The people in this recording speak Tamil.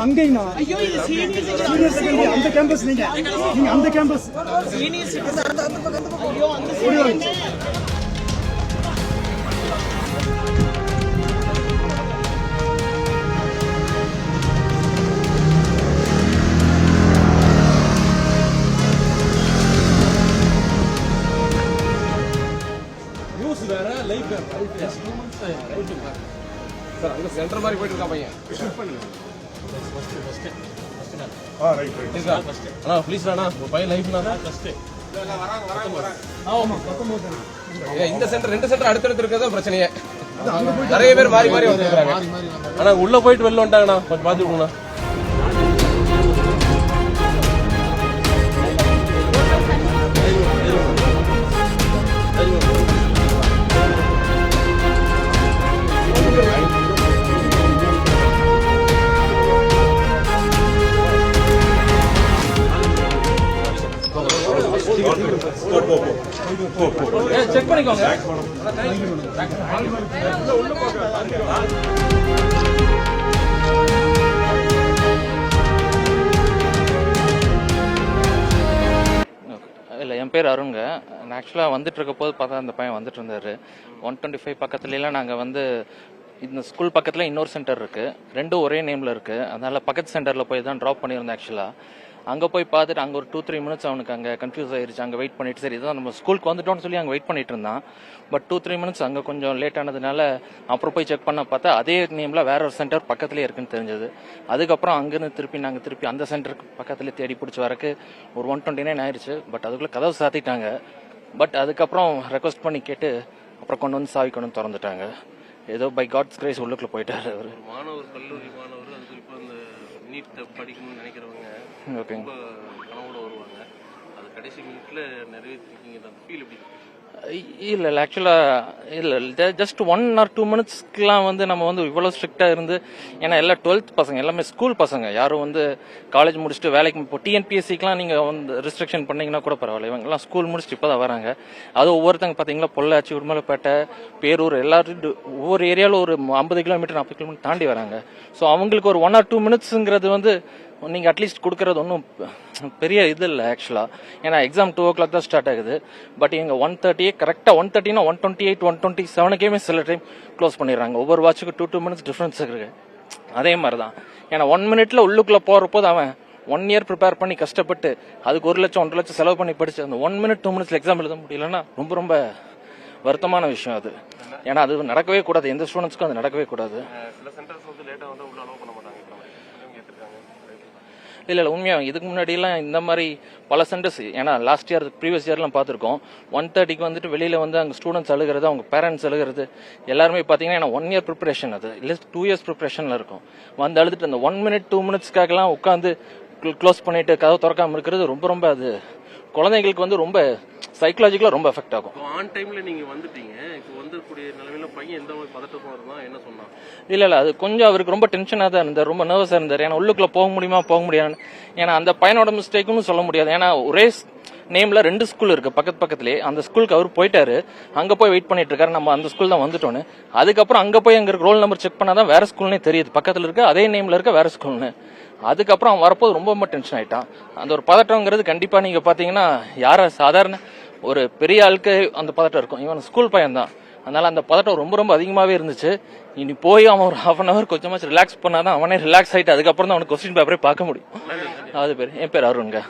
அங்கேங்கண்ணா சீனியர் செகண்டரி அந்த கேம்பஸ் நீங்க அந்த கேம்பஸ் வேற லைஃப் சார் அங்க சென்டர் மாதிரி போயிட்டு இருக்கா பையன் ப்ளீஸ் உங்க பையன் லைஃப்னா இந்த சென்டர் 2 சென்டர் அடுத்தடுத்து இருக்கிறதா பிரச்சனையே. நிறைய பேர் மாறி மாறி வந்துருக்காங்க. ஆனா உள்ள போயிட்டு வெளில வந்துட்டாங்கண்ணா, கொஞ்சம் பாத்துக்கோங்கண்ணா. செக் பண்ணிக்கோங்க. இல்லை, என் பேர் அருண்ங்க. நான் ஆக்சுவலாக வந்துட்டு இருக்க போது பார்த்தா அந்த பையன் வந்துட்டு இருந்தார். 125 பக்கத்துலலாம் நாங்கள் வந்து இந்த ஸ்கூல் பக்கத்தில் இன்னொரு சென்டர் இருக்குது, ரெண்டும் ஒரே நேமில் இருக்குது. அதனால் பக்கத்து சென்டரில் போய் தான் ட்ராப் பண்ணியிருந்தேன். ஆக்சுவலாக அங்கே போய் பார்த்துட்டு அங்கே ஒரு 2-3 மினிட்ஸ் அவனுக்கு அங்கே கன்ஃபியூஸ் ஆயிடுச்சு. அங்கே வெயிட் பண்ணிட்டு சரி இதான் நம்ம ஸ்கூலுக்கு வந்துட்டோம்னு சொல்லி அங்கே வெயிட் பண்ணிட்டு இருந்தான். பட் 2-3 மினிட்ஸ் அங்கே கொஞ்சம் லேட் ஆனதுனால அப்புறம் போய் செக் பண்ண பார்த்தா அதே நேமில் வேற ஒரு சென்டர் பக்கத்துலேயே இருக்குன்னு தெரிஞ்சது. அதுக்கப்புறம் அங்கேருந்து திருப்பி அந்த சென்டருக்கு பக்கத்துலேயே தேடி பிடிச்சி வரக்கு ஒரு 129 ஆயிடுச்சு. பட் அதுக்குள்ளே கதவு சாத்திட்டாங்க. பட் அதுக்கப்புறம் ரெக்வஸ்ட் பண்ணி கேட்டு அப்புறம் கொண்டு வந்து சாவி கொண்டு வந்து திறந்துட்டாங்க. ஏதோ பை காட்ஸ் கிரேஸ் உள்ளுக்குள்ள போயிட்டாரு அவர். மாணவர், கல்லூரி மாணவர், அது குறிப்பாக அந்த நீட் படிக்கணும்னு நினைக்கிறவங்க ஓகேங்க கனவோட வருவாங்க. அது கடைசி மினிட்ல நிறைவேற்றிருக்கீங்க, அந்த ஃபீல் எப்படி? இல்லை ஆக்சுவலாக இல்லை, ஜஸ்ட் 1 or 2 மினிட்ஸ்க்குலாம் வந்து நம்ம வந்து இவ்வளோ ஸ்ட்ரிக்டாக இருந்து, ஏன்னா எல்லாம் 12th பசங்க, எல்லாமே ஸ்கூல் பசங்க, யாரும் வந்து காலேஜ் முடிச்சுட்டு வேலைக்கு இப்போ டிஎன்பிஎஸ்சிக்கெலாம் நீங்கள் வந்து ரெஸ்ட்ரிக்ஷன் பண்ணிங்கன்னா கூட பரவாயில்ல. இவங்கெல்லாம் ஸ்கூல் முடிச்சுட்டு இப்போ தான் வராங்க. அது ஒவ்வொருத்தங்க பார்த்தீங்களா பொள்ளாச்சி, உடுமலைப்பேட்டை, பேரூர், எல்லாரும் ஒவ்வொரு ஏரியாவில் ஒரு 50 கிலோமீட்டர் 40 கிலோமீட்டர் தாண்டி வராங்க. ஸோ அவங்களுக்கு ஒரு 1 or 2 மினிட்ஸுங்கிறது வந்து நீங்கள் அட்லீஸ்ட் கொடுக்கறது ஒன்றும் பெரிய இது இல்லை ஆக்சுவலாக. ஏன்னா எக்ஸாம் 2 o'clock தான் ஸ்டார்ட் ஆகுது. பட் இங்கே 1:30 கரெக்டாக 1:30னா 1:28 1:27 சில டைம் க்ளோஸ் பண்ணிடுறாங்க. ஒவ்வொரு வாட்சுக்கு 2 மினிட்ஸ் டிஃப்ரென்ஸ் இருக்கு. அதே மாதிரி தான், ஏன்னா 1 மினிட்ல உள்ளுக்குள்ளே போகிறப்போது அவன் 1 year ப்ரிப்பேர் பண்ணி கஷ்டப்பட்டு அதுக்கு 1 லட்சம் 1.5 லட்சம் செலவு பண்ணி படிச்சு அந்த 1 minute 2 minutes எக்ஸாம் எழுத முடியலன்னா ரொம்ப ரொம்ப வருத்தமான விஷயம் அது. ஏன்னா அது நடக்கவே கூடாது, எந்த ஸ்டூடெண்ட்ஸ்க்கும் அது நடக்கவே கூடாது. இல்லை உண்மையாக இதுக்கு முன்னாடியெல்லாம் இந்த மாதிரி பல சென்டர்ஸ், ஏன்னா லாஸ்ட் இயர் ப்ரீவியஸ் இயர்லாம் பார்த்துருக்கோம். 1:30க்கு வந்துட்டு வெளியில் வந்து அங்கே ஸ்டூடெண்ட்ஸ் அழுகிறது, அவங்க பேரண்ட்ஸ் அழுகிறது, எல்லாருமே பார்த்தீங்கன்னா ஏன்னா 1 year ப்ரிப்பரேஷன், அது இல்லை 2 years ப்ரிப்பரேஷனில் இருக்கும். வந்து அழுதுட்டு அந்த 1 minute 2 minutesக்காகலாம் உட்காந்து க்ளோஸ் பண்ணிட்டு கதவு திறக்காமல் இருக்கிறது ரொம்ப ரொம்ப அது குழந்தைங்களுக்கு வந்து ரொம்ப சைக்கலாஜிக்கலாக ரொம்ப எஃபெக்ட் ஆகும். ஆன் டைம்ல நீங்க வந்துட்டீங்க, இப்போ வந்துக்கூடிய நிலைமையில பையன் எந்த மாதிரி பதட்டமா இருந்தா என்ன சொன்னா? இல்லை அது கொஞ்சம் அவருக்கு ரொம்ப டென்ஷனாக தான் இருந்தார், ரொம்ப நர்வஸாக இருந்தார். ஏன்னா உள்ளுக்குள்ள போக முடியாது. ஏன்னா அந்த பையனோட மிஸ்டேக்குன்னு சொல்ல முடியாது. ஏன்னா ஒரே நேம்ல 2 ஸ்கூல் இருக்கு பக்கத்துலேயே. அந்த ஸ்கூலுக்கு அவர் போயிட்டாரு, அங்க போய் வெயிட் பண்ணிட்டு இருக்காரு. நம்ம அந்த ஸ்கூல் தான் வந்துட்டோன்னு அதுக்கப்புறம் அங்க போய் அங்க ரோல் நம்பர் செக் பண்ணாதான் வேற ஸ்கூல்னே தெரியுது, பக்கத்துல இருக்க அதே நேம்ல இருக்க வேற ஸ்கூல்னு. அதுக்கப்புறம் அவன் வரப்போது ரொம்ப ரொம்ப டென்ஷன் ஆயிட்டான். அந்த ஒரு பதட்டங்கிறது கண்டிப்பா நீங்க பாத்தீங்கன்னா யார சாதாரண ஒரு பெரிய ஆளுக்கு அந்த பதட்டம் இருக்கும், இவன் ஸ்கூல் பையன் தான். அதனால அந்த பதட்டம் ரொம்ப ரொம்ப அதிகமாவே இருந்துச்சு. இனி போய் அவன் ஒரு 1/2 hour கொஞ்சமாச்சு ரிலாக்ஸ் பண்ணாதான் அவனே ரிலாக்ஸ் ஆயிட்டு அதுக்கப்புறம் தான் அவனுக்கு கொஸ்டின் பேப்பரே பார்க்க முடியும். அது பேர் என் பேர் அருண்ங்க.